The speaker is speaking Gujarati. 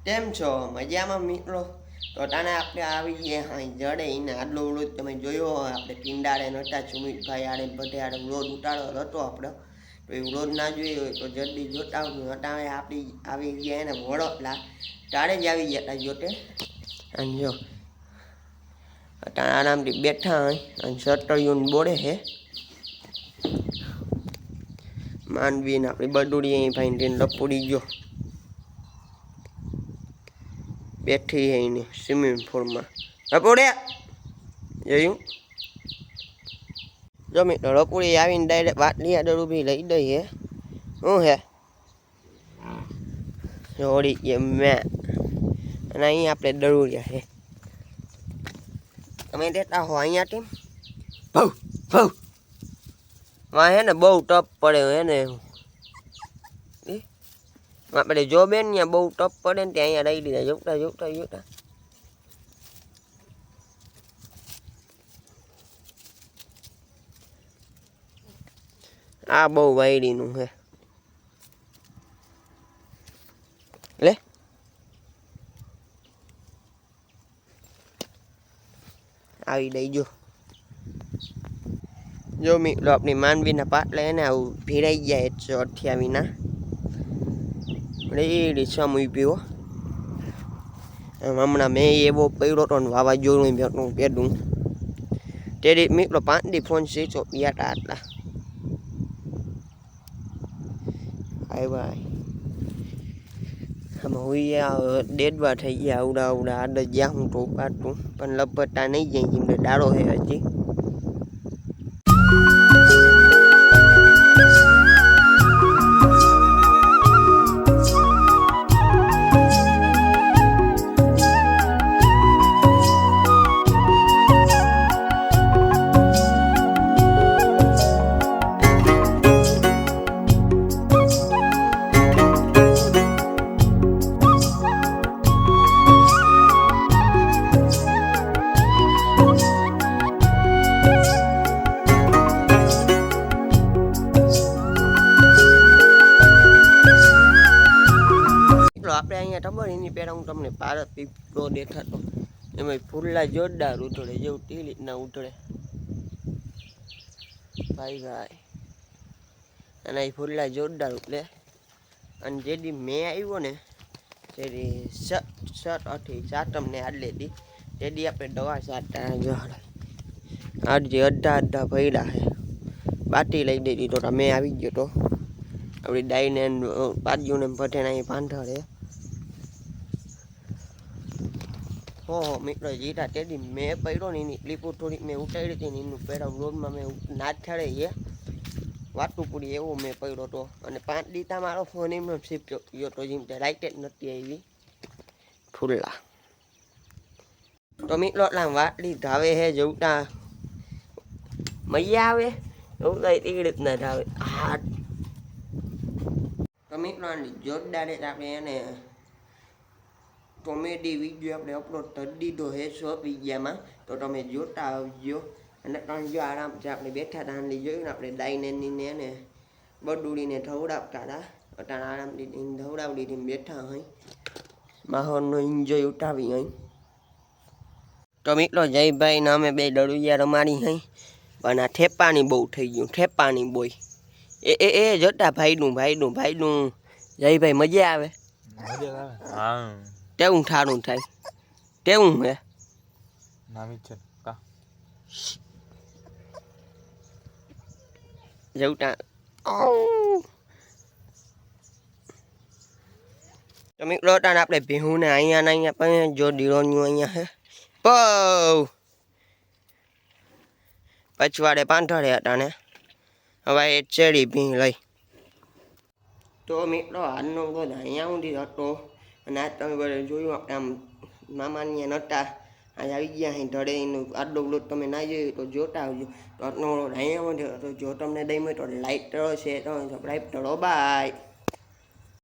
કેમ છો મજામાં મિત્રો? તો તાને આપણે આવી ગયા હા જડે એને આટલો વ્લોગ તમે જોયો હોય આપણે પિંડાળે નહોતા સુમિતભાઈ આડે બધે આડે વ્લોગ ઉતાર્યો હતો આપણો. તો એ વ્લોગ ના જોયો હોય તો જલ્દી જોતા આવજો. અટાણે આપણી આવી ગયા એને વડોદરા તારે જ આવી ગયા હતા જોતે. અને જો અટાણે આરામથી બેઠા હોય અને સટરિયું બોડે છે માંડવીને આપણી બડુડી અહીં ભાઈ તેને લપુડી ગયો બેઠી હે એને સ્વિમિંગ પુલમાં લપુડે જોયું. જો મિત્રો લપુડી આવીને ડાયરેક્ટ વાટલી આડર ઊભી લઈ દઈ હે. શું હે જોડી કે મેં અને અહીં આપણે દરૂરિયા છે. તમે દેતા હો અહીંયાથી ભવ ભવ વાં હે ને બહુ ટપ પડે હે ને આપણે જો બેન ત્યાં બહુ ટપ પડે ને ત્યાં અહીંયા રહી દીધા જોતા જોતા જોતા. આ બહુ વાયડીનું છે લે આવી દઈ જો મિત્રો આપણી માંડવીના પાટલા એને આવું ભીડાઈ ગયા 128ના રેડી સમય પીવો. હમણાં મેં એવો પડ્યો હતો ને વાવાઝોડું પેડું તેરી મિત્રો 5 દી ફોન સ્વિચ ઓફ ગયા આટલા ભાઈ ભાઈ આમાં હોય ડેડવા થઈ ગયા આવડા આવડા આડ જ્યાં હું તો ઉપાડતું પણ લપટતા નહીં જાય જેમ ડાળો છે હજી. આપણે અહીંયા ખબર એની પહેલાં હું તમને ભારત પીપળો દેખાતો એમાં ફૂલલા જોરદાર ઉતળે જેવું તે રીતના ઉતળે ભાઈ ભાઈ. અને એ ફૂલલા જોરદાર ઉતળે અને જેથી મેં આવ્યો ને તેથી સાતમને આડલે દી તેથી આપણે દવા સાતતા આજે અડધા ભર્યા છે બાટી લઈ દીધી તો મેં આવી ગયો તો આપણી ડાઈને બાજુને ભઠેને અહીં પાંઠળે હો મિત્રો જીરા તેથી મેં પડ્યો ને એની ક્લિપો થોડીક મેં ઉતારી હતી ને એનું પહેલાં રોડમાં મેં નાથાડે એ વાટું પૂરી એવો મેં પડ્યો હતો. અને 5 દીતા મારો ફોન એમનો શિફ્ટ ગયો તો જેમ તે રાઈટ જ નથી આવી ફૂલ્લા. તો મિત્રો એટલા વાટલી ધાવે હે જવતા મૈયા આવે એવું કઈ તે રીતના ધાવે હા. તો મિત્રો જોરદાર આપણે એને કોમેડી વિડીયો આપણે અપલોડ કરી દીધો છે 100 વિડીયામાં તો તમે જોતા આવજો. અને ત્રણ જો આરામથી આપણે બેઠા હતા આંડી જોયું ને આપણે ડાઈનેની એને બડુડીને ધવડાવતા હતા અટાણે આરામથી ધવડાવડીને બેઠા હોય માહોલનો એન્જોય ઉઠાવી હોય. તો મિત્રો જયભાઈ ને અમે બે દડુયા રમાડી હોય પણ આ ઠેપાની બહુ થઈ ગયું ઠેપાની બોય એ જોતા ભાઈનું જયભાઈ મજા આવે કેવું ઠારું થાય કેવું હે જવતા તો મિત્રો આપણે ભીહું ને અહીંયા પણ જો ડીરોન્યું અહીંયા હે પછવાડે પાંઠળે હતા ને હવે એ ચેડી ભીં લઈ. તો મિત્રો આજનો બધો અહીંયા સુધી હતો અને આજ તમે બધા જોયું આપણે આમ મામાની નહોતા આજ આવી ગયા અહીં ધડે એનું આટલો બ્લોગ તમે ના જોયું તો જોતા આવજો. તો આજનો અહીંયા તો જો તમને દઈ મળે તો લાઈક કરો શેર કરો સબસ્ક્રાઈબ કરો બાય.